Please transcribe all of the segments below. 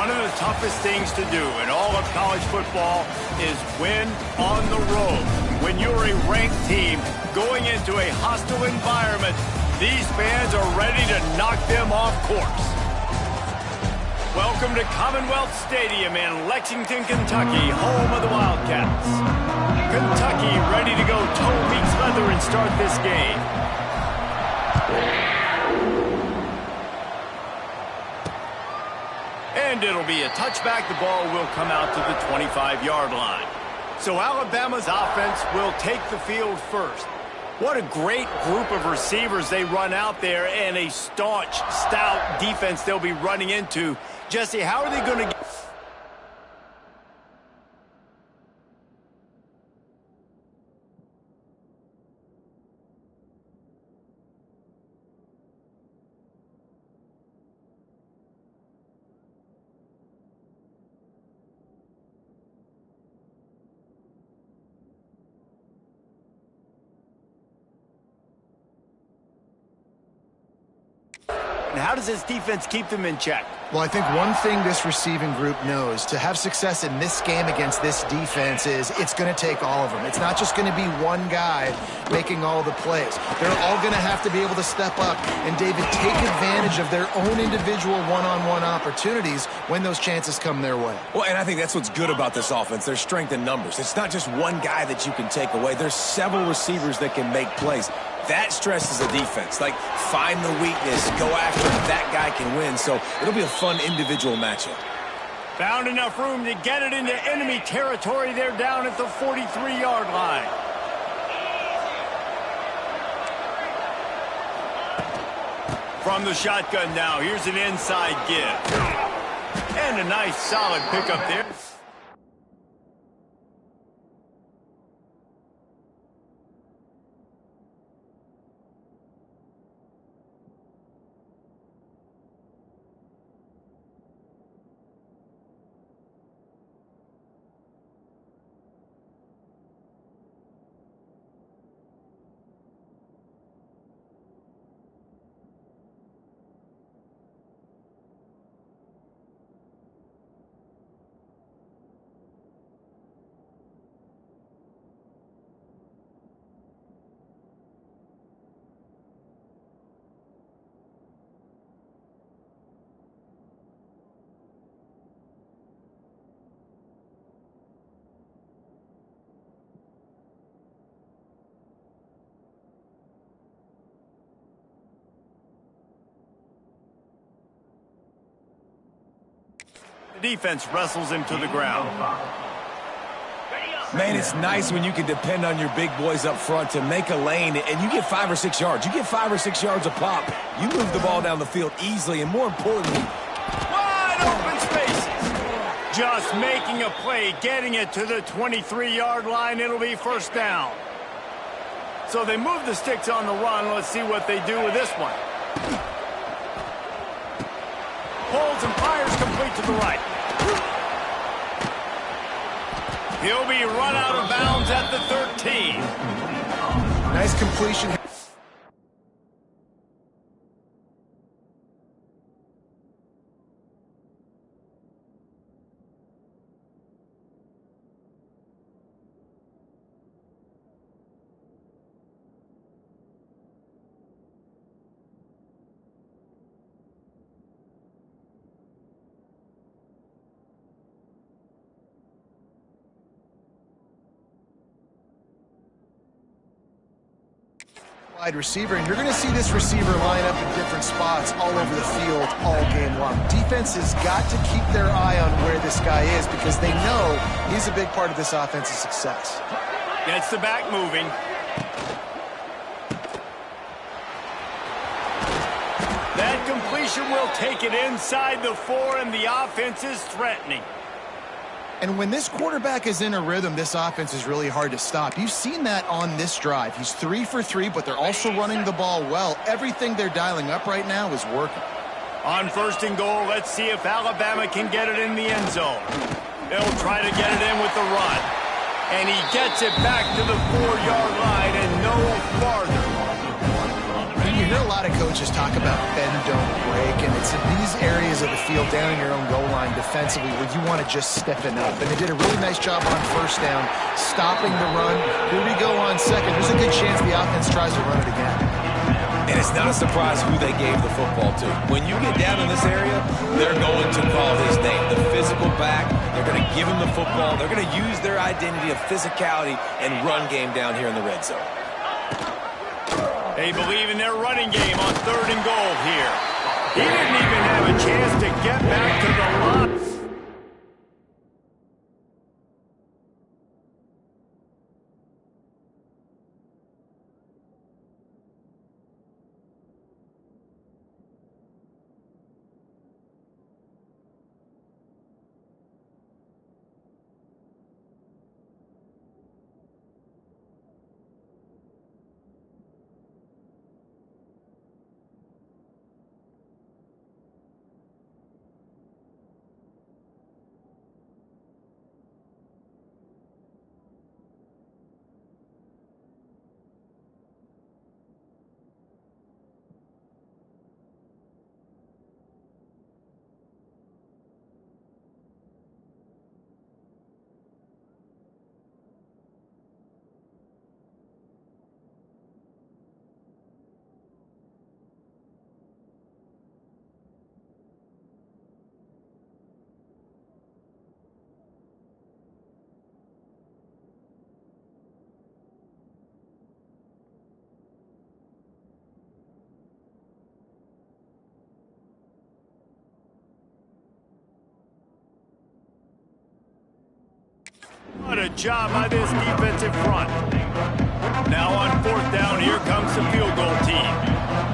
One of the toughest things to do in all of college football is win on the road. When you're a ranked team going into a hostile environment, these fans are ready to knock them off course. Welcome to Commonwealth Stadium in Lexington, Kentucky, home of the Wildcats. Kentucky ready to go toe meets leather and start this game. And it'll be a touchback. The ball will come out to the 25-yard line. So Alabama's offense will take the field first. What a great group of receivers they run out there, and a staunch, stout defense they'll be running into. Jesse, how are they going to get... And how does this defense keep them in check? Well, I think one thing this receiving group knows to have success in this game against this defense is it's going to take all of them. It's not just going to be one guy making all the plays. They're all going to have to be able to step up and, David, take advantage of their own individual one-on-one opportunities when those chances come their way. Well, and I think that's what's good about this offense, their strength in numbers. It's not just one guy that you can take away. There's several receivers that can make plays. That stresses the defense. Like, find the weakness, go after it. That guy can win. So it'll be a fun individual matchup. Found enough room to get it into enemy territory. They're down at the 43-yard line. From the shotgun now, here's an inside give. And a nice solid pickup there. Defense wrestles him to the ground. Man, it's nice when you can depend on your big boys up front to make a lane, and you get 5 or 6 yards. You get 5 or 6 yards a pop. You move the ball down the field easily, and more importantly, wide open spaces. Just making a play, getting it to the 23-yard line. It'll be first down. So they move the sticks on the run. Let's see what they do with this one. Pulls and fires complete to the right. He'll be run out of bounds at the 13. Nice completion. Wide receiver, and you're going to see this receiver line up in different spots all over the field all game long. Defense has got to keep their eye on where this guy is because they know he's a big part of this offense's success. Gets the back moving. That completion will take it inside the 4, and the offense is threatening. And when this quarterback is in a rhythm, this offense is really hard to stop. You've seen that on this drive. He's 3 for 3, but they're also running the ball well. Everything they're dialing up right now is working. On 1st and goal, let's see if Alabama can get it in the end zone. They'll try to get it in with the run. And he gets it back to the 4-yard line and no farther. You hear a lot of coaches talk about bend, don't break, and it's in these areas of the field down in your own goal line defensively where you want to just stiffen up. And they did a really nice job on first down, stopping the run. Here we go on second. There's a good chance the offense tries to run it again. And it's not a surprise who they gave the football to. When you get down in this area, they're going to call his name. The physical back, they're going to give him the football. They're going to use their identity of physicality and run game down here in the red zone. They believe in their running game on 3rd and goal here. He didn't even have a chance to get back to the line. What a job by this defensive front. Now on 4th down, here comes the field goal team.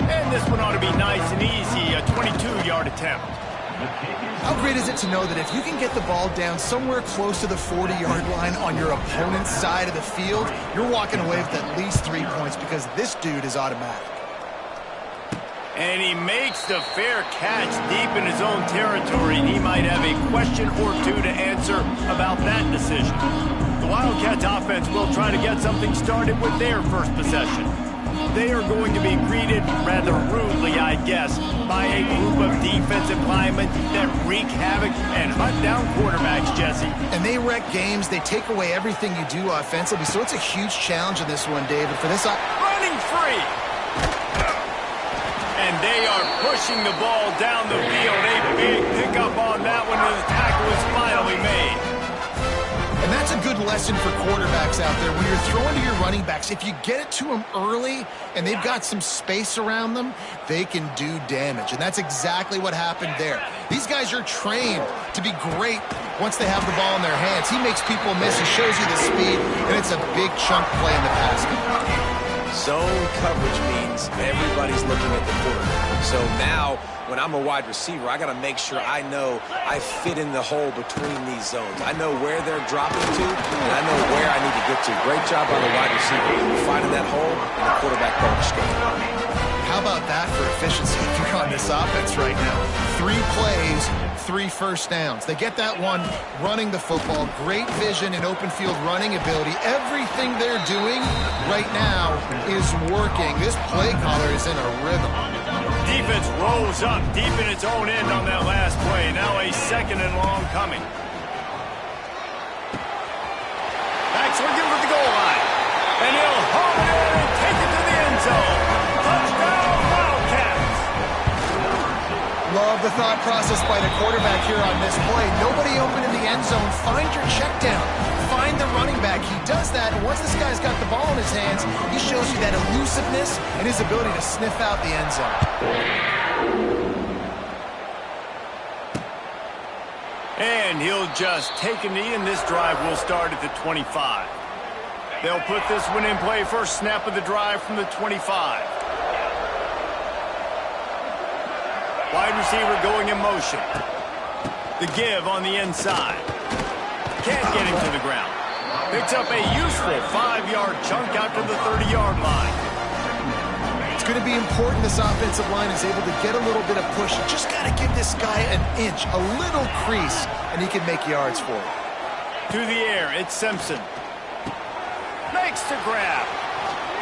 And this one ought to be nice and easy, a 22-yard attempt. How great is it to know that if you can get the ball down somewhere close to the 40-yard line on your opponent's side of the field, you're walking away with at least 3 points because this dude is automatic. And he makes the fair catch deep in his own territory, and he might have a question or two to answer about that decision. The Wildcats offense will try to get something started with their first possession. They are going to be greeted rather rudely, I guess, by a group of defensive linemen that wreak havoc and hunt down quarterbacks, Jesse. And they wreck games. They take away everything you do offensively, so it's a huge challenge in this one, David. For this, running free. And they are pushing the ball down the field. A big pickup on that one, and the tackle is finally made. And that's a good lesson for quarterbacks out there. When you're throwing to your running backs, if you get it to them early and they've got some space around them, they can do damage. And that's exactly what happened there. These guys are trained to be great once they have the ball in their hands. He makes people miss. He shows you the speed, and it's a big chunk play in the pass game. Zone coverage means everybody's looking at the quarterback. So now, when I'm a wide receiver, I got to make sure I know I fit in the hole between these zones. I know where they're dropping to, and I know where I need to get to. Great job by the wide receiver finding that hole, and the quarterback going straight. How about that for efficiency if you're on this offense right now? 3 plays, 3 first downs. They get that one running the football. Great vision and open field running ability. Everything they're doing right now is working. This play caller is in a rhythm. Defense rolls up deep in its own end on that last play. Now a 2nd and long coming. Backs looking for the goal line. And he'll home it in and take it to the end zone. Touchdown, Wildcats. Love the thought process by the quarterback here on this play. Nobody open in the end zone. Find your check down. Find the running back. He does that, and once this guy's got the ball in his hands, he shows you that elusiveness and his ability to sniff out the end zone. And he'll just take a knee, and this drive will start at the 25. They'll put this one in play first snap of the drive from the 25. Wide receiver going in motion. The give on the inside. Can't get him to the ground. Picks up a useful 5-yard chunk out to the 30-yard line. It's going to be important this offensive line is able to get a little bit of push. You just got to give this guy an inch, a little crease, and he can make yards for it. To the air, it's Simpson. Makes the grab.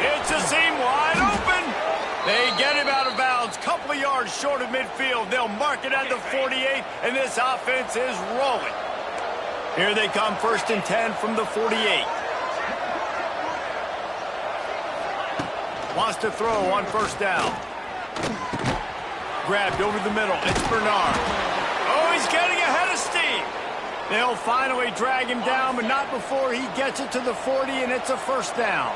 It's a seam wide open. They get him out of bounds, couple of yards short of midfield. They'll mark it at the 48, and this offense is rolling. Here they come, 1st and 10 from the 48. Wants to throw on 1st down. Grabbed over the middle. It's Bernard. Oh, he's getting ahead of steam. They'll finally drag him down, but not before he gets it to the 40, and it's a 1st down.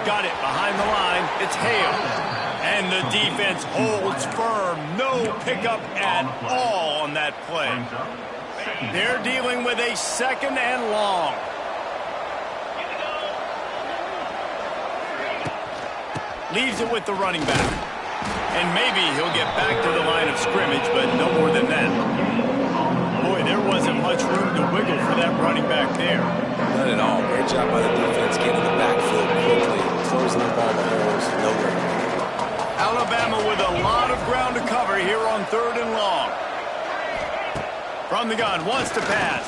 Got it behind the line. It's Hale. And the defense holds firm. No pickup at all on that play. They're dealing with a 2nd and long. Leaves it with the running back. And maybe he'll get back to the line of scrimmage, but no more than that. Boy, there wasn't much room to wiggle for that running back there. Not at all. Great job by the defense getting the backfield quickly, closing the ball holes. No way. Alabama with a lot of ground to cover here on 3rd and long. From the gun, wants to pass.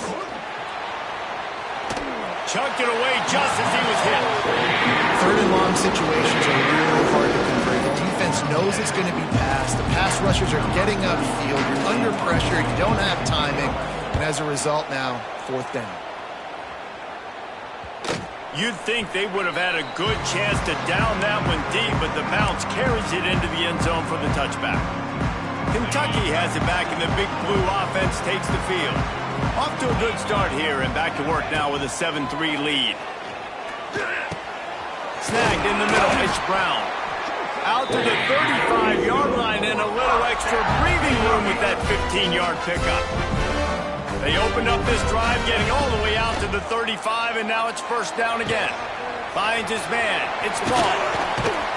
Chucked it away just as he was hit. 3rd and long situations are really hard to convert. The defense knows it's going to be passed. The pass rushers are getting upfield. You're under pressure. You don't have timing. And as a result now, 4th down. You'd think they would have had a good chance to down that one deep, but the bounce carries it into the end zone for the touchback. Kentucky has it back, and the Big Blue offense takes the field. Off to a good start here, and back to work now with a 7-3 lead. Snagged in the middle, it's Brown. Out to the 35-yard line, and a little extra breathing room with that 15-yard pickup. They opened up this drive, getting all the way out to the 35, and now it's 1st down again. Finds his man. It's Ball.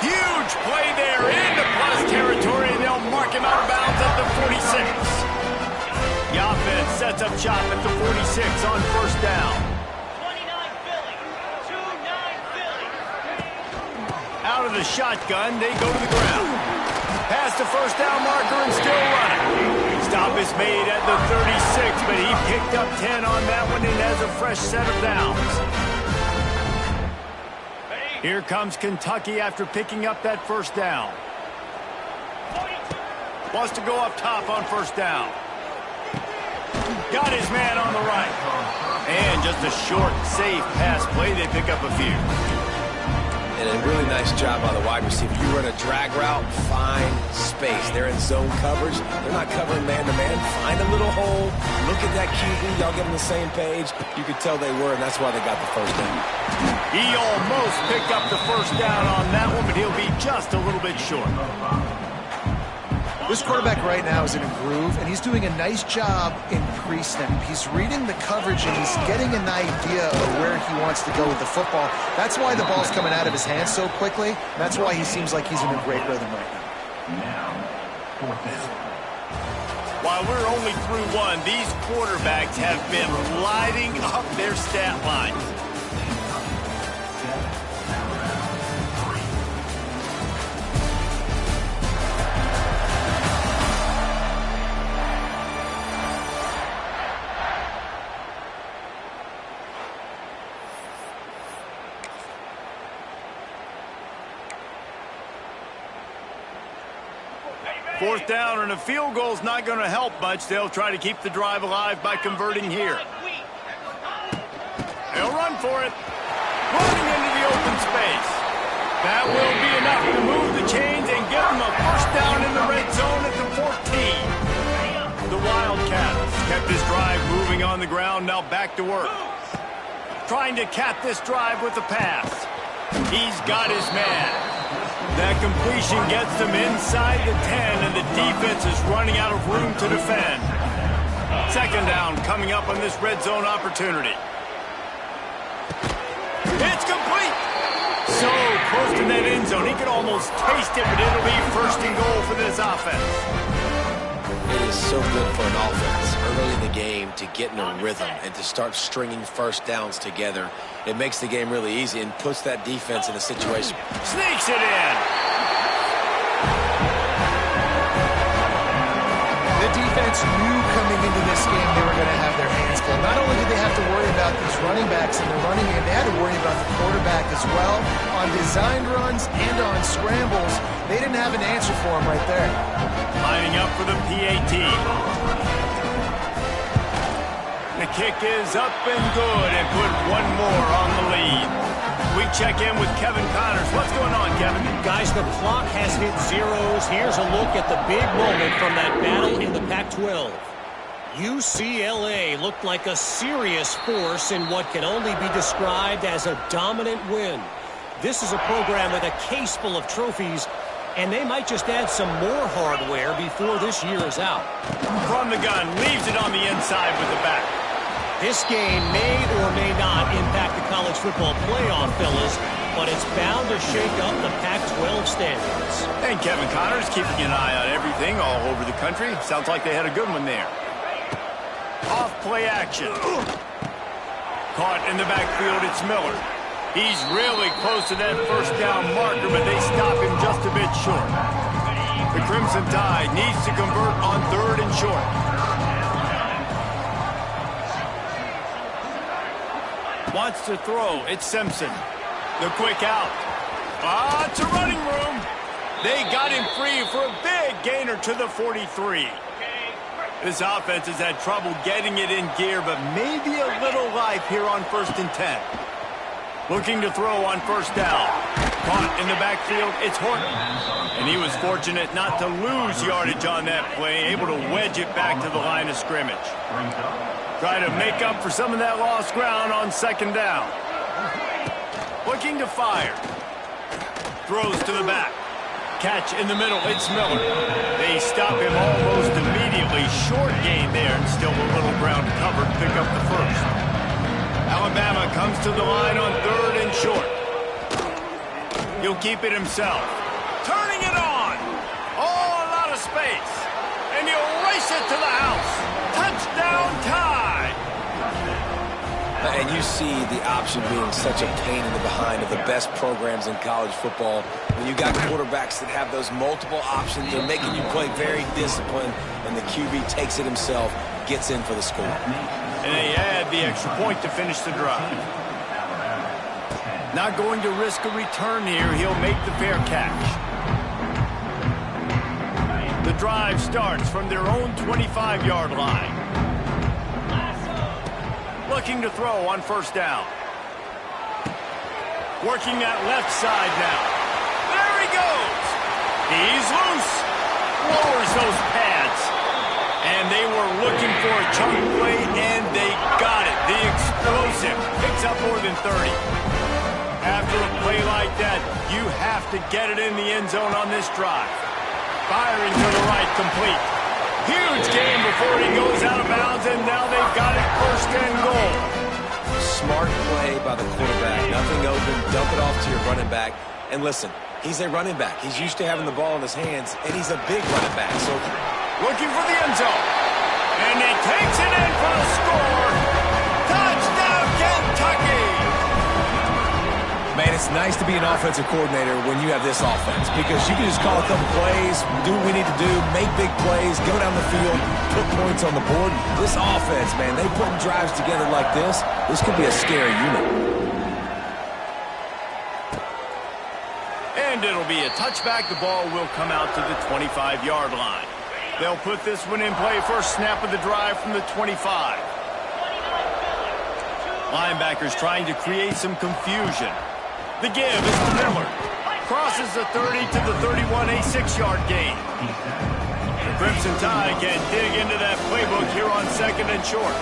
Huge play there into plus territory, and they'll mark him out of bounds at the 46. The offense sets up shop at the 46 on 1st down. 29 Philly. 2-9 Philly. Out of the shotgun, they go to the ground. Past the 1st down marker and still running. Stop is made at the 36, but he picked up 10 on that one and has a fresh set of downs. Here comes Kentucky after picking up that 1st down. Wants to go up top on 1st down. Got his man on the right. And just a short, safe pass play. They pick up a few. And a really nice job by the wide receiver. You run a drag route, find space. They're in zone coverage. They're not covering man-to-man. Find a little hole. Look at that QB. Y'all get on the same page. You could tell they were, and that's why they got the 1st down. He almost picked up the 1st down on that one, but he'll be just a little bit short. This quarterback right now is in a groove, and he's doing a nice job in pre-snap. He's reading the coverage, and he's getting an idea of where he wants to go with the football. That's why the ball's coming out of his hands so quickly. That's why he seems like he's in a great rhythm right now. While we're only through one, these quarterbacks have been lighting up their stat lines. Fourth down, and a field goal's not going to help much. They'll try to keep the drive alive by converting here. They'll run for it. Running into the open space. That will be enough to move the chains and give them a 1st down in the red zone at the 14. The Wildcats kept this drive moving on the ground, now back to work. Trying to cap this drive with a pass. He's got his man. That completion gets them inside the 10, and the defense is running out of room to defend. 2nd down coming up on this red zone opportunity. It's complete. So close to that end zone. He could almost taste it, but it'll be 1st and goal for this offense. It is so good for an offense early in the game to get in a rhythm and to start stringing 1st downs together. It makes the game really easy and puts that defense in a situation. Sneaks it in. The defense knew coming into this game they were going to have their hands full. Not only did they have to worry about these running backs in the running game, they had to worry about the quarterback as well. On designed runs and on scrambles, they didn't have an answer for him right there. Lining up for the PAT. The kick is up and good and put one more on the lead. We check in with Kevin Connors. What's going on, Kevin? Guys, the clock has hit zeros. Here's a look at the big moment from that battle in the Pac-12. UCLA looked like a serious force in what can only be described as a dominant win. This is a program with a case full of trophies, and they might just add some more hardware before this year is out. From the gun, leaves it on the inside with the back. This game may or may not impact the college football playoff, fellas, but it's bound to shake up the Pac-12 standings. And Kevin Connors keeping an eye on everything all over the country. Sounds like they had a good one there. Off play action. Caught in the backfield, it's Miller. He's really close to that first down marker, but they stop him just a bit short. The Crimson Tide needs to convert on 3rd and short. Wants to throw. It's Simpson. The quick out. It's a running room. They got him free for a big gainer to the 43. This offense has had trouble getting it in gear, but maybe a little life here on 1st and 10. Looking to throw on 1st down. Caught in the backfield. It's Horton. And he was fortunate not to lose yardage on that play, able to wedge it back to the line of scrimmage. Try to make up for some of that lost ground on 2nd down. Looking to fire. Throws to the back. Catch in the middle. It's Miller. They stop him almost immediately. Short gain there and still a little ground covered. Pick up the first. Alabama comes to the line on 3rd and short. He'll keep it himself. Turning it on. Oh, a lot of space. And he'll race it to the house. Touchdown Tide. And you see the option being such a pain in the behind of the best programs in college football. When you got quarterbacks that have those multiple options, they're making you play very disciplined, and the QB takes it himself, gets in for the score. And they add the extra point to finish the drive. Not going to risk a return here. He'll make the fair catch. The drive starts from their own 25-yard line. Looking to throw on 1st down. Working that left side now. There he goes. He's loose. Lowers those pads. And they were looking for a chunk play, and they got it. The explosive picks up more than 30. After a play like that, you have to get it in the end zone on this drive. Firing to the right, complete. Huge game before he goes out of bounds, and now they've got it 1st and goal. Smart play by the quarterback. Nothing open. Dump it off to your running back. And listen, he's a running back. He's used to having the ball in his hands, and he's a big running back. So looking for the end zone. And he takes it in for the score. Touchdown, Kentucky! Man, it's nice to be an offensive coordinator when you have this offense because you can just call a couple plays, do what we need to do, make big plays, go down the field, put points on the board. This offense, man, they put drives together like this. This could be a scary unit. And it'll be a touchback. The ball will come out to the 25-yard line. They'll put this one in play. First snap of the drive from the 25. Linebackers trying to create some confusion. The give is to Miller. Crosses the 30 to the 31, a 6-yard gain. The Crimson Tide can dig into that playbook here on 2nd and short.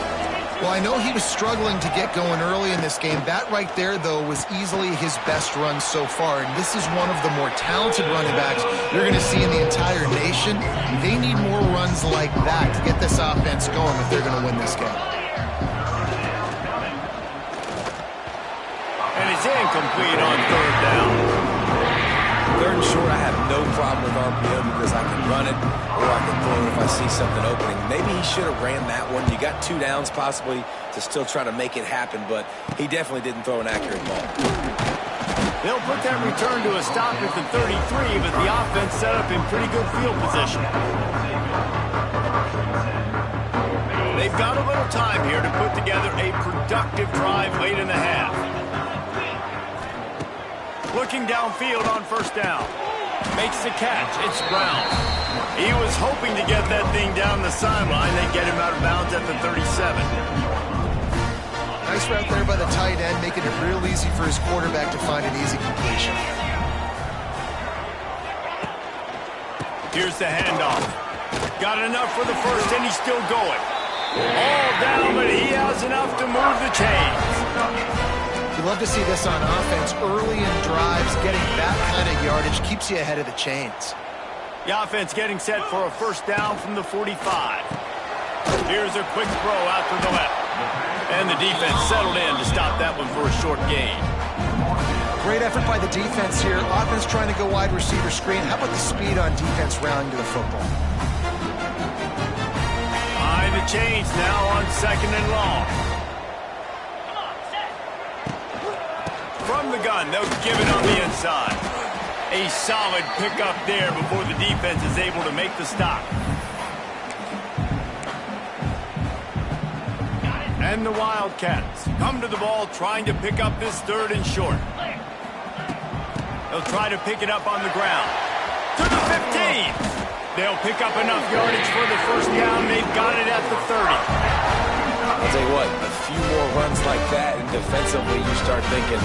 Well, I know he was struggling to get going early in this game. That right there, though, was easily his best run so far. And this is one of the more talented running backs you're going to see in the entire nation. They need more runs like that to get this offense going if they're going to win this game. And it's incomplete on 3rd down. 3rd and short, I have no problem with RPO because I can run it or I can throw it if I see something opening. Maybe he should have ran that one. You got 2 downs possibly to still try to make it happen, but he definitely didn't throw an accurate ball. They'll put that return to a stop at the 33, but the offense set up in pretty good field position. time here to put together a productive drive late in the half. Looking downfield on first down. Makes the catch. It's Brown. He was hoping to get that thing down the sideline. They get him out of bounds at the 37. Nice route there by the tight end, making it real easy for his quarterback to find an easy completion. Here's the handoff. Got enough for the first, and he's still going. All down, but he has enough to move the chains. You love to see this on offense. Early in drives, getting that kind of yardage keeps you ahead of the chains. The offense getting set for a first down from the 45. Here's a quick throw out to the left. And the defense settled in to stop that one for a short gain. Great effort by the defense here. Offense trying to go wide receiver screen. How about the speed on defense rounding to the football? Behind the chains now on second and long. From the gun, they'll give it on the inside. A solid pickup there before the defense is able to make the stop. And the Wildcats come to the ball trying to pick up this third and short. They'll try to pick it up on the ground. To the 15. They'll pick up enough yardage for the first down. They've got it at the 30. I'll tell you what, a few more runs like that, and defensively you start thinking,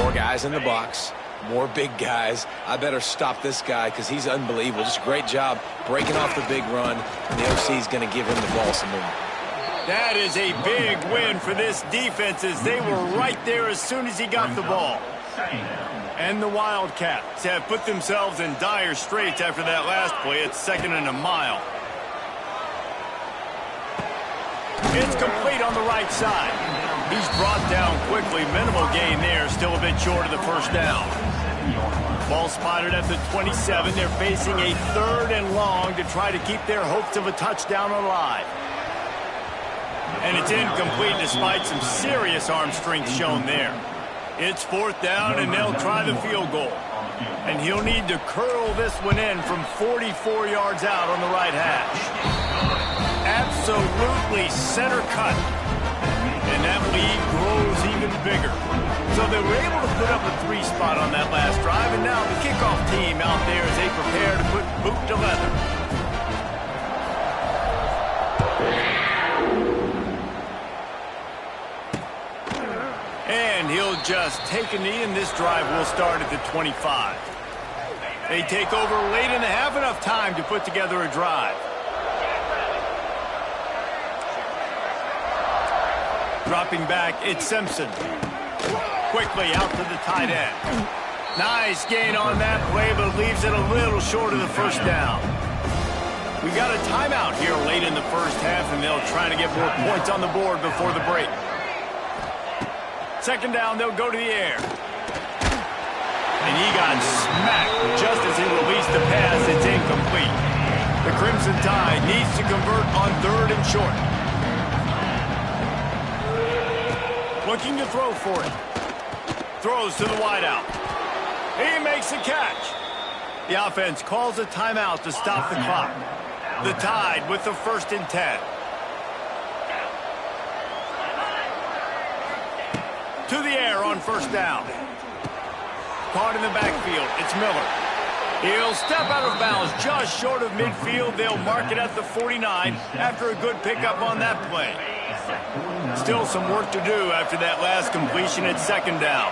more guys in the box, more big guys. I better stop this guy because he's unbelievable. Just a great job breaking off the big run, and the OC is going to give him the ball some more. That is a big win for this defense as they were right there as soon as he got the ball. And the Wildcats have put themselves in dire straits after that last play. It's second and a mile. It's complete on the right side. He's brought down quickly. Minimal gain there. Still a bit short of the first down. Ball spotted at the 27. They're facing a third and long to try to keep their hopes of a touchdown alive. And it's incomplete despite some serious arm strength shown there. It's fourth down, and they'll try the field goal. And he'll need to curl this one in from 44 yards out on the right hash. Absolutely center cut. And that lead grows even bigger. So they were able to put up a 3 spot on that last drive, and now the kickoff team out there as they prepare to put boot to leather. And he'll just take a knee, and this drive will start at the 25. They take over late in the half, enough time to put together a drive. Dropping back, it's Simpson. Quickly out to the tight end. Nice gain on that play, but leaves it a little short of the first down. We got a timeout here late in the first half, and they'll try to get more points on the board before the break. Second down, they'll go to the air. And he got smacked just as he released the pass. It's incomplete. The Crimson Tide needs to convert on third and short. Looking to throw for it. Throws to the wideout. He makes the catch. The offense calls a timeout to stop the clock. The Tide with the 1st and 10. To the air on first down. Caught in the backfield. It's Miller. He'll step out of bounds just short of midfield. They'll mark it at the 49 after a good pickup on that play. Still some work to do after that last completion at second down.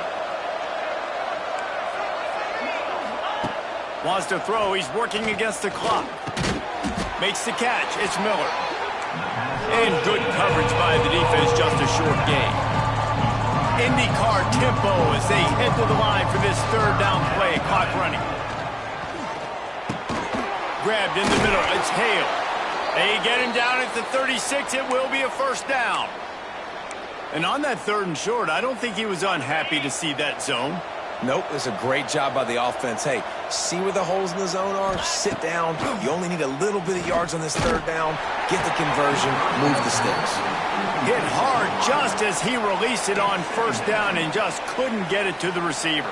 Wants to throw. He's working against the clock. Makes the catch. It's Miller. And good coverage by the defense, just a short gain. IndyCar tempo as they head to the line for this third down play. Clock running. Grabbed in the middle. It's Hale. They get him down at the 36. It will be a first down. And on that third and short, I don't think he was unhappy to see that zone. Nope, it was a great job by the offense. Hey, see where the holes in the zone are? Sit down. You only need a little bit of yards on this third down. Get the conversion. Move the sticks. Hit hard just as he released it on first down and just couldn't get it to the receiver.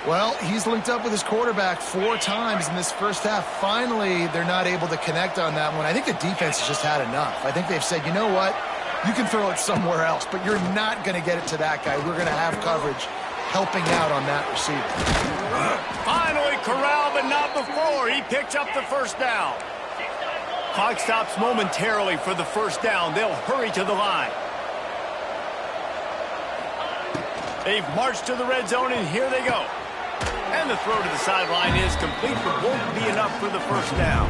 Well, he's linked up with his quarterback 4 times in this first half. Finally, they're not able to connect on that one. I think the defense has just had enough. I think they've said, you know what? You can throw it somewhere else, but you're not going to get it to that guy. We're going to have coverage helping out on that receiver. Finally corralled, but not before. He picks up the first down. Clock stops momentarily for the first down. They'll hurry to the line. They've marched to the red zone, and here they go. And the throw to the sideline is complete, but won't be enough for the first down.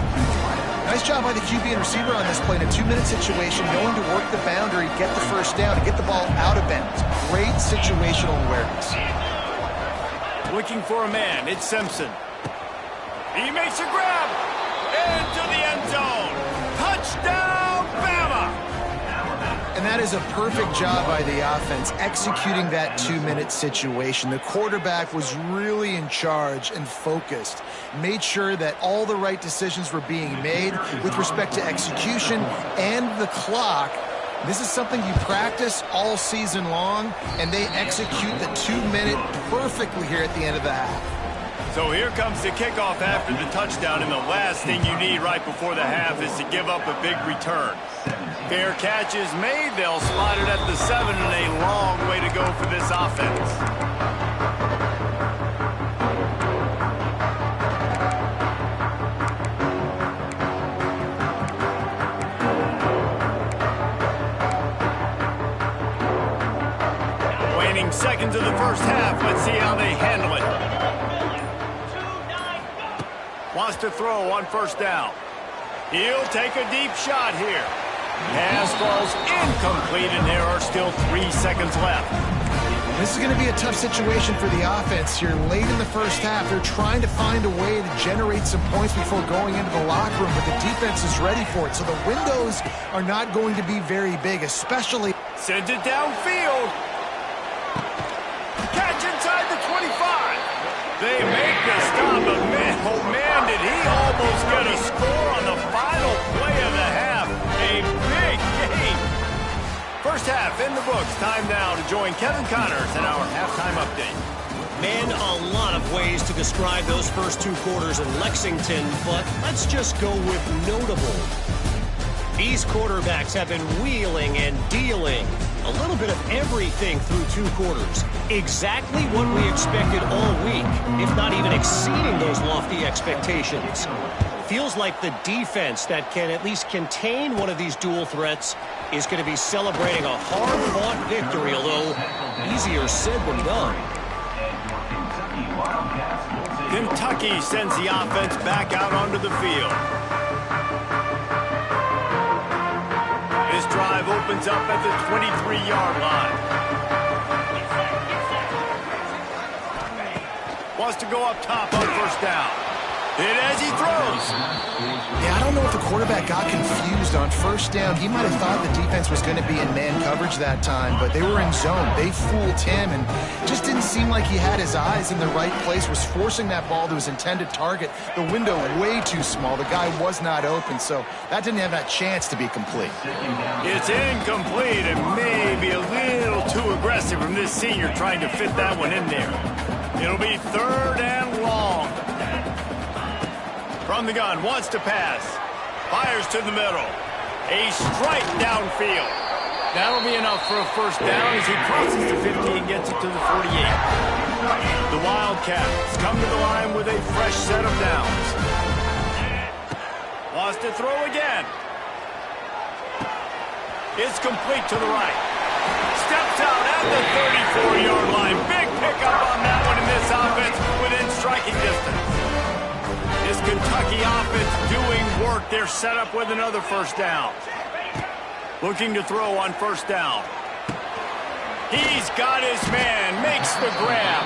Nice job by the QB and receiver on this play in a 2-minute situation, knowing to work the boundary, get the first down, and get the ball out of bounds. Great situational awareness. Looking for a man, it's Simpson. He makes a grab into the end zone. Touchdown, Bama! And that is a perfect job by the offense, executing that 2-minute situation. The quarterback was really in charge and focused, made sure that all the right decisions were being made with respect to execution and the clock. This is something you practice all season long, and they execute the 2-minute perfectly here at the end of the half. So here comes the kickoff after the touchdown, and the last thing you need right before the half is to give up a big return. Fair catch is made. They'll spot it at the 7, and a long way to go for this offense. Waning seconds of the first half. Let's see how they handle it. Wants to throw on first down. He'll take a deep shot here. Pass falls incomplete, and there are still 3 seconds left. This is going to be a tough situation for the offense here. Late in the first half, they're trying to find a way to generate some points before going into the locker room, but the defense is ready for it. So the windows are not going to be very big, especially... Sends it downfield. Catch inside the 25. They make the stop, but man, oh man, did he almost get a score on the final play of the half. A big game. First half in the books. Time now to join Kevin Connors in our halftime update. Man, a lot of ways to describe those first 2 quarters in Lexington, but let's just go with notable. These quarterbacks have been wheeling and dealing. A little bit of everything through 2 quarters. Exactly what we expected all week, if not even exceeding those lofty expectations. Feels like the defense that can at least contain one of these dual threats is going to be celebrating a hard-fought victory, although easier said than done. Kentucky sends the offense back out onto the field. This drive opens up at the 23-yard line. Wants to go up top on first down. Hit as he throws. Yeah, I don't know if the quarterback got confused on first down. He might have thought the defense was going to be in man coverage that time, but they were in zone. They fooled him, and just didn't seem like he had his eyes in the right place, was forcing that ball to his intended target. The window way too small. The guy was not open, so that didn't have that chance to be complete. It's incomplete and maybe a little too aggressive from this senior trying to fit that one in there. It'll be 3rd and long. From the gun, wants to pass. Fires to the middle. A strike downfield. That'll be enough for a first down as he crosses the 50 and gets it to the 48. The Wildcats come to the line with a fresh set of downs. Wants to throw again. It's complete to the right. Steps out at the 34-yard line. Big pickup on that one in this offense within striking distance. This Kentucky offense doing work. They're set up with another first down. Looking to throw on first down. He's got his man. Makes the grab.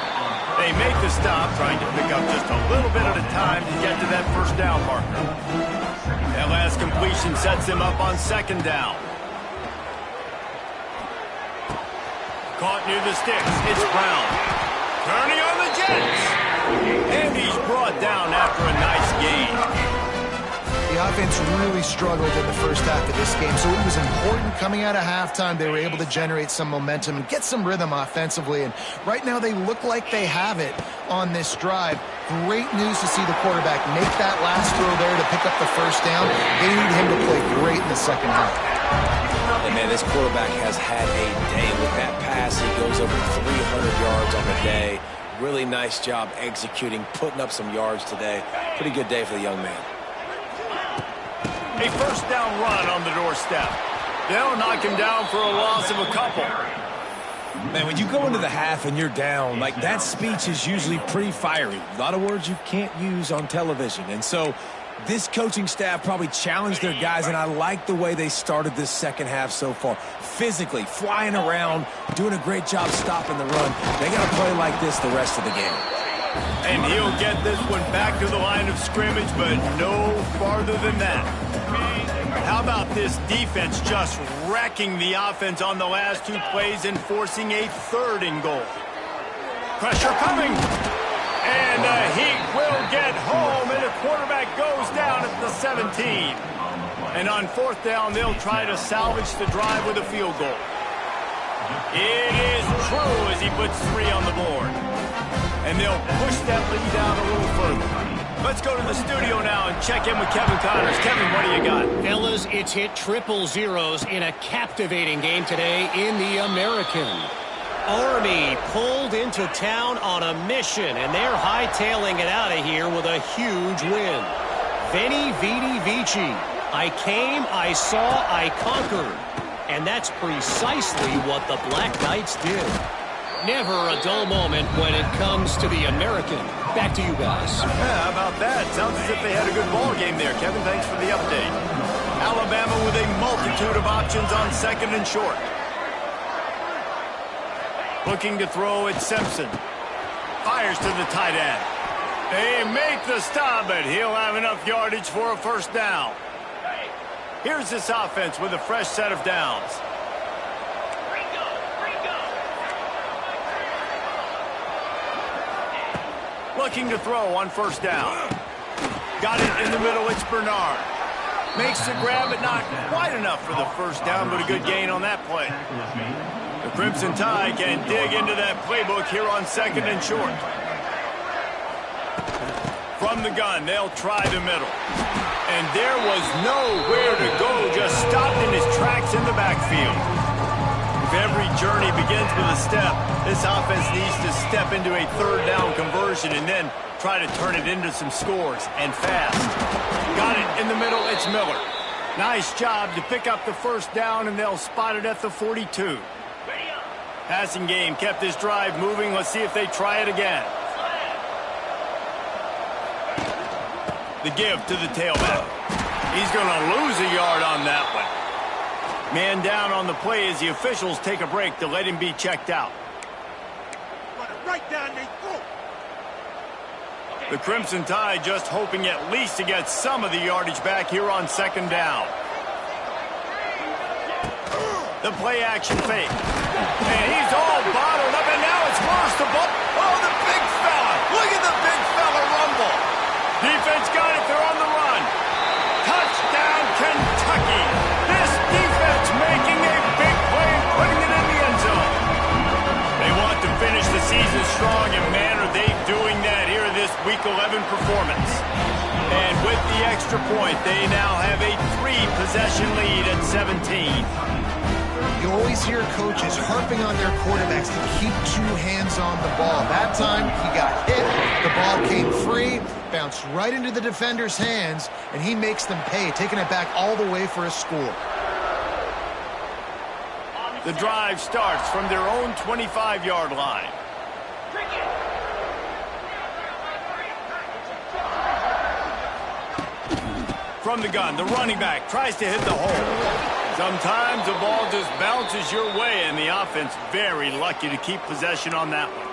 They make the stop, trying to pick up just a little bit at a time to get to that first down marker. That last completion sets him up on second down. Caught near the sticks. It's Brown. Turning on the Jets. And he's brought down after a nice gain. The offense really struggled in the first half of this game, so it was important coming out of halftime they were able to generate some momentum and get some rhythm offensively. And right now they look like they have it on this drive. Great news to see the quarterback make that last throw there to pick up the first down. They need him to play great in the second half. And, man, this quarterback has had a day. With that pass, he goes over 300 yards on the day. Really nice job executing, putting up some yards today. Pretty good day for the young man. A first down run on the doorstep. They'll knock him down for a loss of a couple. Man, when you go into the half and you're down, like, that speech is usually pretty fiery. A lot of words you can't use on television. And so this coaching staff probably challenged their guys, and I like the way they started this second half so far. Physically, flying around, doing a great job stopping the run. They got to play like this the rest of the game. And he'll get this one back to the line of scrimmage, but no farther than that. How about this defense just wrecking the offense on the last two plays and forcing a third and goal? Pressure coming. And the Heat will get home, and the quarterback goes down at the 17. And on fourth down, they'll try to salvage the drive with a field goal. It is true as he puts 3 on the board. And they'll push that lead down a little further. Let's go to the studio now and check in with Kevin Connors. Kevin, what do you got? Fellas, it's hit triple zeros in a captivating game today in the American. Army pulled into town on a mission, and they're hightailing it out of here with a huge win. Veni, Vidi, Vici. I came, I saw, I conquered. And that's precisely what the Black Knights did. Never a dull moment when it comes to the American. Back to you guys. Yeah, how about that? Sounds as if they had a good ball game there. Kevin, thanks for the update. Alabama with a multitude of options on second and short. Looking to throw at Simpson. Fires to the tight end. They make the stop, but he'll have enough yardage for a first down. Here's this offense with a fresh set of downs. Looking to throw on first down. Got it in the middle, it's Bernard. Makes the grab, but not quite enough for the first down, but a good gain on that play. The Crimson Tide can dig into that playbook here on second and short. From the gun, they'll try the middle. And there was nowhere to go, just stopped in his tracks in the backfield. If every journey begins with a step, this offense needs to step into a third down conversion and then try to turn it into some scores, and fast. Got it in the middle, it's Miller. Nice job to pick up the first down, and they'll spot it at the 42. Passing game kept this drive moving. Let's see if they try it again. The give to the tailback. He's going to lose a yard on that one. Man down on the play as the officials take a break to let him be checked out. Right down their throat. The Crimson Tide just hoping at least to get some of the yardage back here on second down. The play action fake. And he's all bottled up, and now it's worse. The ball. Oh, the big fella. Look at the big fella rumble. Defense got it. They're on the run. Touchdown, Kentucky. This defense making a big play and putting it in the end zone. They want to finish the season strong, and man, are they doing that here in this Week 11 performance. And with the extra point, they now have a 3-possession lead at 17. You always hear coaches harping on their quarterbacks to keep 2 hands on the ball. That time, he got hit, the ball came free, bounced right into the defender's hands, and he makes them pay, taking it back all the way for a score. The drive starts from their own 25-yard line. From the gun, the running back tries to hit the hole. Sometimes the ball just bounces your way, and the offense very lucky to keep possession on that one.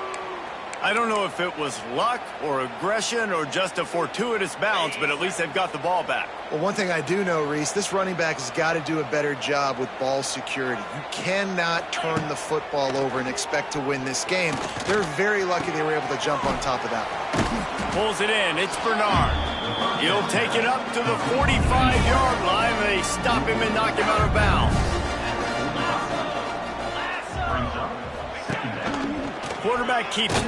I don't know if it was luck or aggression or just a fortuitous bounce, but at least they've got the ball back. Well, one thing I do know, Reese, this running back has got to do a better job with ball security. You cannot turn the football over and expect to win this game. They're very lucky they were able to jump on top of that one. Pulls it in. It's Bernard. He'll take it up to the 45-yard line. They stop him and knock him out of bounds. Quarterback keeps it.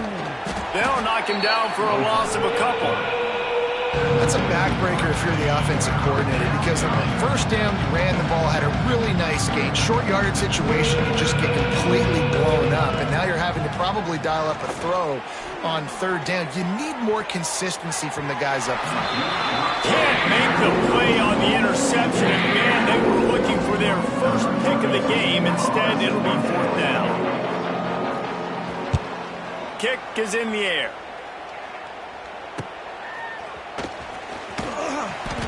They'll knock him down for a loss of a couple. That's a backbreaker if you're the offensive coordinator, because on the first down, you ran the ball, had a really nice gain. Short yardage situation, you just get completely blown up, and now you're having to probably dial up a throw on third down. You need more consistency from the guys up front. Can't make the play on the interception, and man, they were looking for their first pick of the game. Instead, it'll be fourth down. Kick is in the air.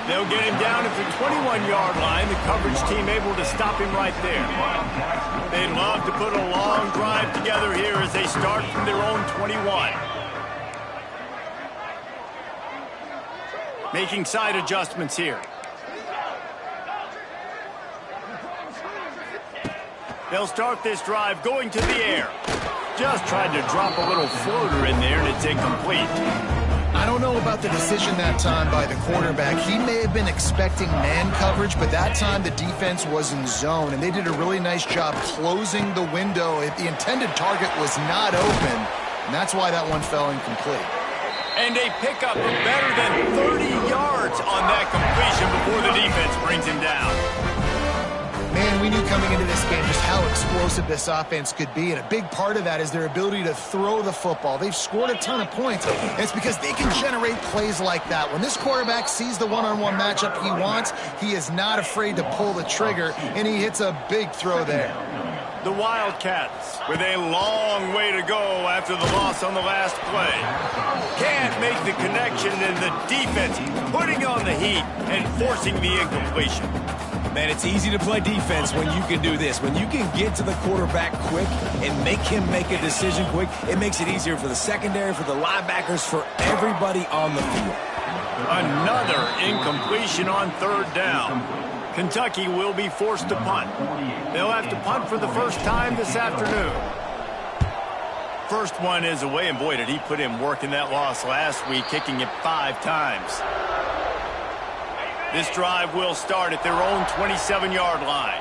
They'll get him down at the 21-yard line. The coverage team able to stop him right there. They'd love to put a long drive together here as they start from their own 21. Making side adjustments here. They'll start this drive going to the air. Just tried to drop a little floater in there, and it's incomplete. I don't know about the decision that time by the quarterback. He may have been expecting man coverage, but that time the defense was in zone, and they did a really nice job closing the window. The intended target was not open, and that's why that one fell incomplete. And a pickup of better than 30 yards on that completion before the defense brings him down. Man, we knew coming into this game just how explosive this offense could be, and a big part of that is their ability to throw the football. They've scored a ton of points, and it's because they can generate plays like that. When this quarterback sees the one-on-one matchup he wants, he is not afraid to pull the trigger, and he hits a big throw there. The Wildcats with a long way to go after the loss on the last play. Can't make the connection, and the defense putting on the heat and forcing the incompletion. Man, it's easy to play defense when you can do this. When you can get to the quarterback quick and make him make a decision quick, it makes it easier for the secondary, for the linebackers, for everybody on the field. Another incompletion on third down. Kentucky will be forced to punt. They'll have to punt for the first time this afternoon. First one is away, and boy, did he put in work in that loss last week, kicking it 5 times. This drive will start at their own 27-yard line.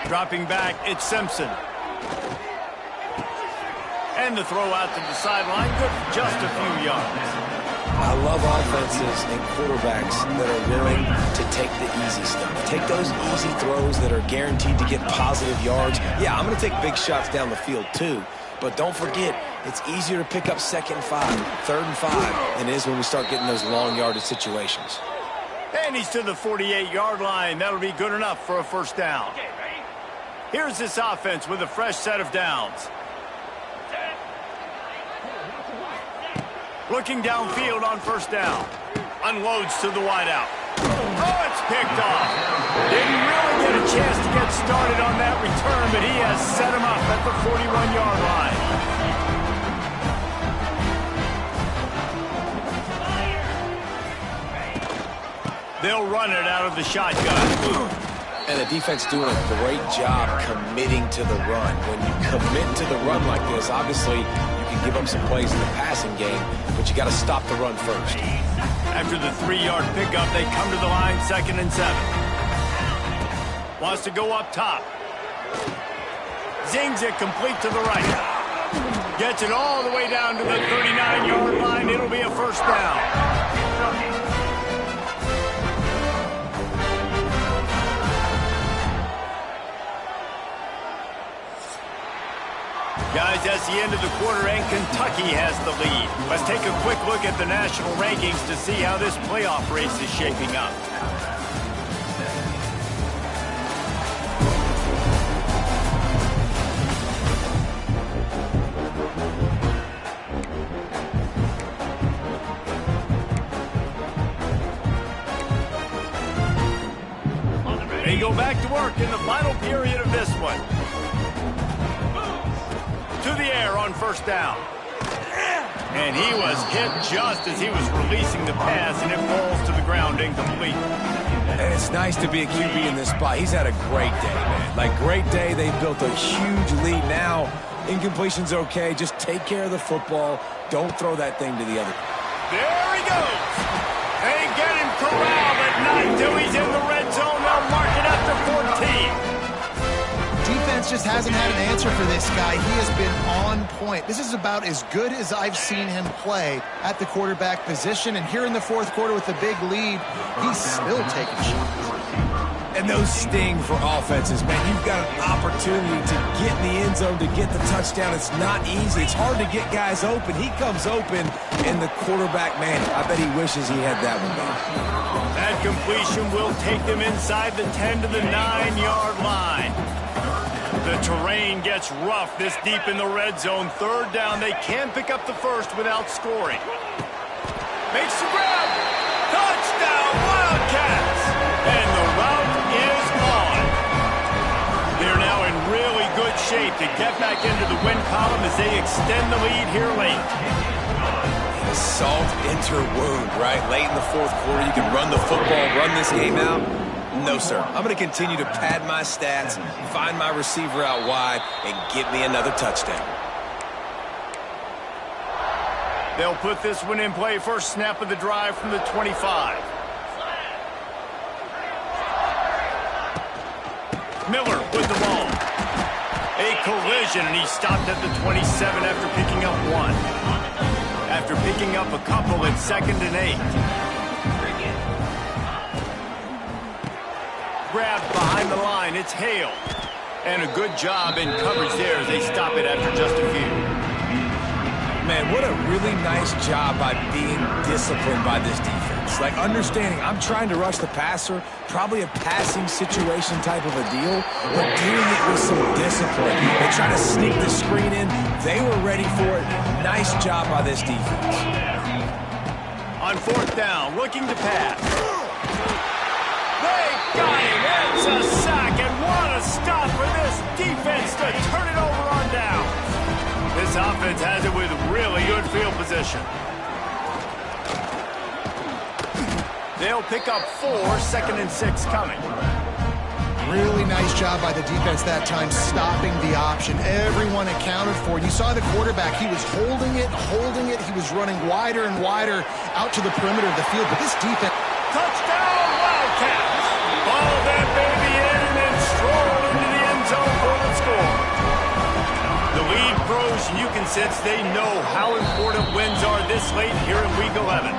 Dropping back, it's Simpson. And the throw out to the sideline, good for just a few yards. I love offenses and quarterbacks that are willing to take the easy stuff. Take those easy throws that are guaranteed to get positive yards. Yeah, I'm going to take big shots down the field too. But don't forget, it's easier to pick up 2nd and 5, 3rd and 5 than it is when we start getting those long yardage situations. And he's to the 48-yard line. That'll be good enough for a first down. Here's this offense with a fresh set of downs. Looking downfield on first down. Unloads to the wideout. Oh, it's picked off. Didn't really get a chance to get started on that return, but he has set him up at the 41-yard line. They'll run it out of the shotgun. And the defense doing a great job committing to the run. When you commit to the run like this, obviously you can give up some plays in the passing game, but you got to stop the run first. After the 3-yard pickup, they come to the line, 2nd and 7. Wants to go up top. Zings it complete to the right. Gets it all the way down to the 39-yard line. It'll be a first down. Guys, that's the end of the quarter, and Kentucky has the lead. Let's take a quick look at the national rankings to see how this playoff race is shaping up. They go back to work in the final period of this one. To the air on first down. And he was hit just as he was releasing the pass, and it falls to the ground incomplete. And it's nice to be a QB in this spot. He's had a great day, man. Like, great day. They've built a huge lead. Now, incompletion's okay. Just take care of the football. Don't throw that thing to the other. There he goes. They get him corralled, but not until he's in the red zone. They'll mark it up to 14. Defense just hasn't had an answer for this guy. He has been on point. This is about as good as I've seen him play at the quarterback position. And here in the fourth quarter with the big lead, he's still taking shots. And those sting for offenses, man. You've got an opportunity to get in the end zone, to get the touchdown. It's not easy. It's hard to get guys open. He comes open, and the quarterback, man, I bet he wishes he had that one down. That completion will take them inside the 10 to the 9-yard line. The terrain gets rough this deep in the red zone. Third down, they can pick up the first without scoring. Makes the grab. Touchdown, Wildcats. And the route is on. They're now in really good shape to get back into the win column as they extend the lead here late. Salt into wound, right? Late in the fourth quarter, you can run the football, run this game out. No, sir. I'm going to continue to pad my stats, find my receiver out wide, and get me another touchdown. They'll put this one in play. First snap of the drive from the 25. Miller with the ball. A collision, and he stopped at the 27 after picking up one. After picking up a couple at 2nd and 8. Grabbed behind the line, it's Hale. And a good job in coverage there as they stop it after just a few. Man, what a really nice job by being disciplined by this defense. Like, understanding I'm trying to rush the passer, probably a passing situation type of a deal, but doing it with some discipline. They try to sneak the screen in. They were ready for it. Nice job by this defense. On fourth down, looking to pass. They got him. It's a sack, and what a stop for this defense to turn it over on down. This offense has it with really good field position. They'll pick up 4, 2nd and 6 coming. Really nice job by the defense that time, stopping the option. Everyone accounted for it. You saw the quarterback. He was holding it. He was running wider and wider out to the perimeter of the field. But this defense... Touchdown, Wildcats! Ball that baby in and then stroll into the end zone for the score. The lead grows, and you can sense they know how important wins are this late here in Week 11.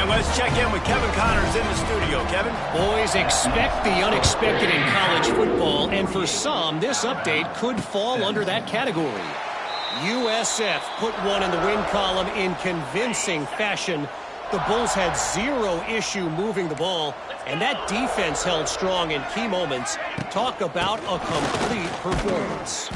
And let's check in with Kevin Connors in the studio. Kevin? Boys, expect the unexpected in college football, and for some, this update could fall under that category. USF put one in the win column in convincing fashion. The Bulls had zero issue moving the ball, and that defense held strong in key moments. Talk about a complete performance.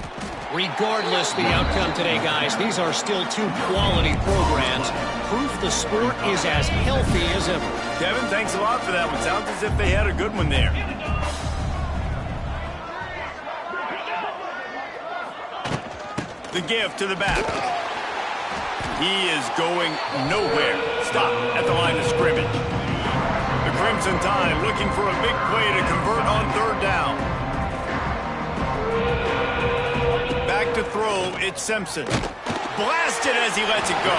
Regardless the outcome today, guys, these are still two quality programs. Proof the sport is as healthy as ever. Kevin, thanks a lot for that one. Sounds as if they had a good one there. The give to the back. He is going nowhere. Stop at the line of scrimmage. The Crimson Tide looking for a big play to convert on third down. Back to throw, it's Simpson. Blasted as he lets it go.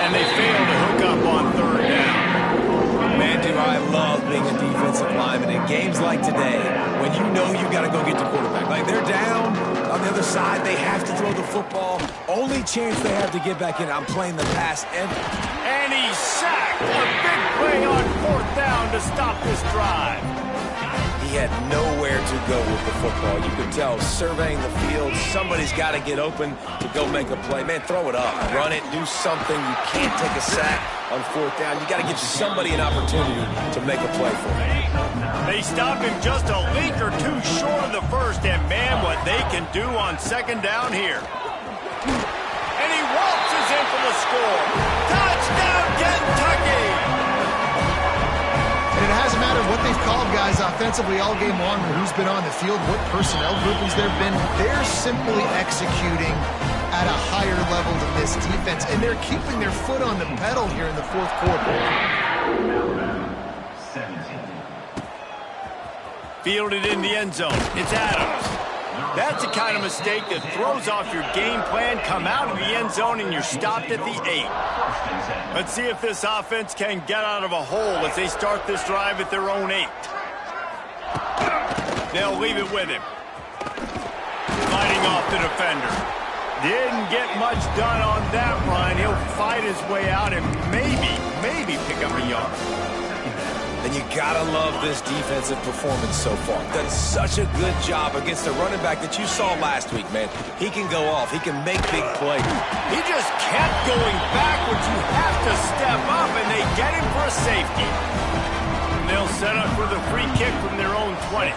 And they fail to hook up on third down. Man, do I love being a defensive lineman in games like today when you know you got to go get the quarterback. Like, they're down on the other side. They have to throw the football. Only chance they have to get back in, I'm playing the pass. And he's sacked. A big play on fourth down to stop this drive. He had nowhere to go with the football. You could tell, surveying the field, somebody's got to get open to go make a play. Man, throw it up. Run it. Do something. You can't take a sack on fourth down. You got to give somebody an opportunity to make a play for him. They stop him just a leak or two short of the first, and man, what they can do on second down here. And he waltzes in for the score. Touchdown, Kentucky! And it hasn't mattered what they've called guys offensively all game long or who's been on the field, what personnel groupings there have been. They're simply executing at a higher level than this defense, and they're keeping their foot on the pedal here in the fourth quarter. Fielded in the end zone. It's Adams. That's the kind of mistake that throws off your game plan. Come out of the end zone and you're stopped at the 8. Let's see if this offense can get out of a hole as they start this drive at their own 8. They'll leave it with him. fighting off the defender. Didn't get much done on that run. He'll fight his way out and maybe pick up a yard. And you gotta love this defensive performance so far. Done such a good job against the running back that you saw last week, man. He can go off. He can make big plays. He just kept going backwards. You have to step up, and they get him for a safety. And they'll set up for the free kick from their own 20.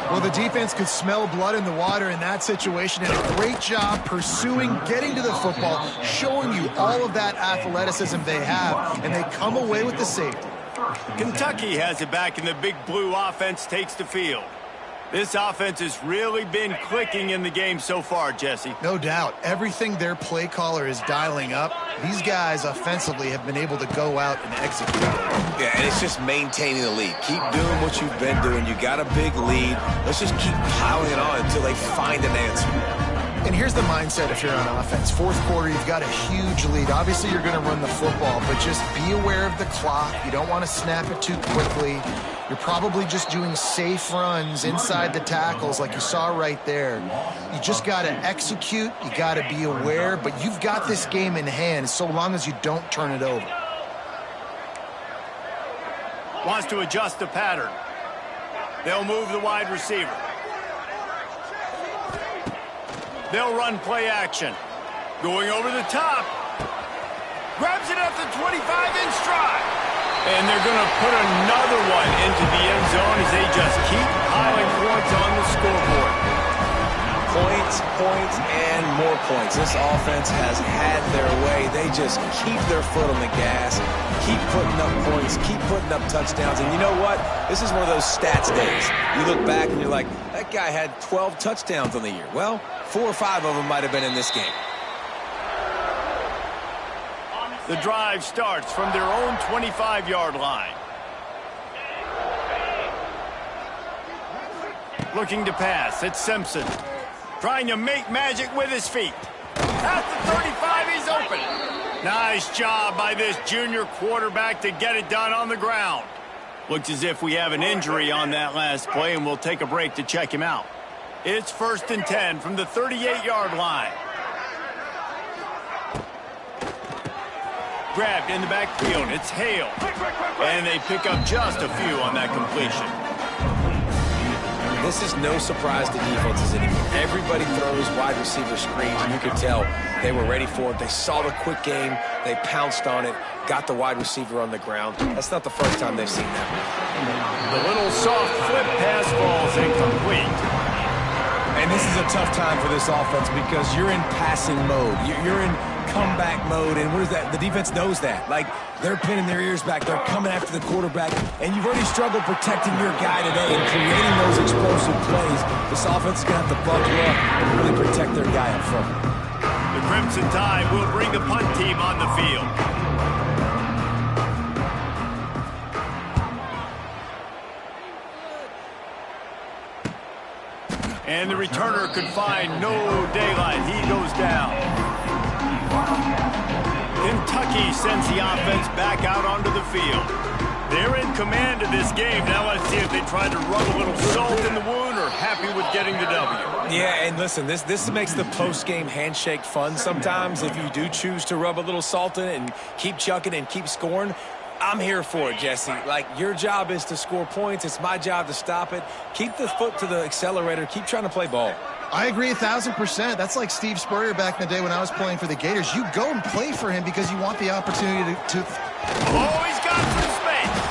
Well, the defense could smell blood in the water in that situation, and a great job pursuing, getting to the football, showing you all of that athleticism they have, and they come away with the safety. Kentucky has it back, and the big blue offense takes the field. This offense has really been clicking in the game so far, Jesse. No doubt. Everything their play caller is dialing up, these guys offensively have been able to go out and execute. Yeah, and it's just maintaining the lead. Keep doing what you've been doing. You got a big lead. Let's just keep piling it on until they find an answer. And here's the mindset if you're on offense. Fourth quarter, you've got a huge lead. Obviously, you're going to run the football, but just be aware of the clock. You don't want to snap it too quickly. You're probably just doing safe runs inside the tackles like you saw right there. You just got to execute. You got to be aware, but you've got this game in hand so long as you don't turn it over. Wants to adjust the pattern. They'll move the wide receiver. They'll run play action. Going over the top. Grabs it at the 25 in stride. And they're going to put another one into the end zone as they just keep piling points on the scoreboard. Points, and more points. This offense has had their way. They just keep their foot on the gas, keep putting up points, keep putting up touchdowns. And you know what? This is one of those stats days. You look back and you're like, that guy had 12 touchdowns on the year. Well, 4 or 5 of them might have been in this game. The drive starts from their own 25-yard line. Looking to pass. It's Simpson. Trying to make magic with his feet. At the 35, he's open. Nice job by this junior quarterback to get it done on the ground. Looks as if we have an injury on that last play, and we'll take a break to check him out. It's 1st and 10 from the 38-yard line. Grabbed in the backfield. It's Hale. And they pick up just a few on that completion. This is no surprise to defenses anymore. Everybody throws wide receiver screens, and you could tell they were ready for it. They saw the quick game. They pounced on it, got the wide receiver on the ground. That's not the first time they've seen that. The little soft flip pass falls incomplete. And this is a tough time for this offense because you're in passing mode. You're in comeback mode, and what is that? The defense knows that. Like, they're pinning their ears back. They're coming after the quarterback, and you've already struggled protecting your guy today and creating those explosive plays. This offense is going to have to buckle up and really protect their guy up front. The Crimson Tide will bring the punt team on the field. And the returner could find no daylight. He goes down. Kentucky sends the offense back out onto the field. They're in command of this game. Now let's see if they try to rub a little salt in the wound or happy with getting the W. Yeah, and listen, this makes the post-game handshake fun sometimes if you do choose to rub a little salt in it and keep chucking and keep scoring. I'm here for it, Jesse. Like, your job is to score points. It's my job to stop it. Keep the foot to the accelerator. Keep trying to play ball. I agree 1,000%. That's like Steve Spurrier back in the day when I was playing for the Gators. You go and play for him because you want the opportunity to... Oh, he's got some space.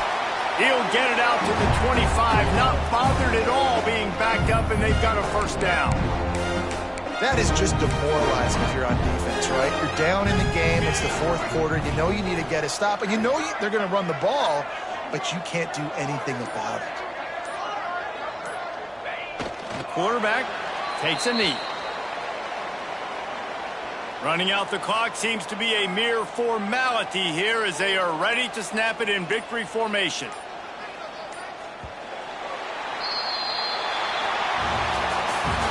He'll get it out to the 25, not bothered at all being backed up, and they've got a first down. That is just demoralizing if you're on defense, right? You're down in the game. It's the fourth quarter. You know you need to get a stop, and you know they're going to run the ball, but you can't do anything about it. The quarterback takes a knee. Running out the clock seems to be a mere formality here as they are ready to snap it in victory formation.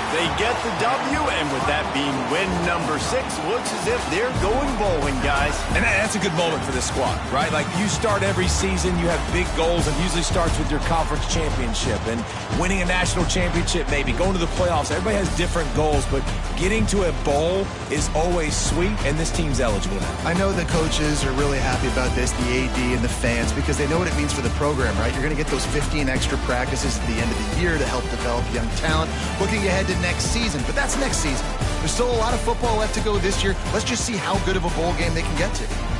They get the W, and with that being win number 6, looks as if they're going bowling, guys. And that's a good moment for this squad, right? Like, you start every season, you have big goals. It usually starts with your conference championship and winning a national championship, maybe going to the playoffs. Everybody has different goals, but getting to a bowl is always sweet, and this team's eligible now. I know the coaches are really happy about this, the AD and the fans, because they know what it means for the program, right? You're going to get those 15 extra practices at the end of the year to help develop young talent. Looking ahead to next season, but that's next season. There's still a lot of football left to go this year. Let's just see how good of a bowl game they can get to.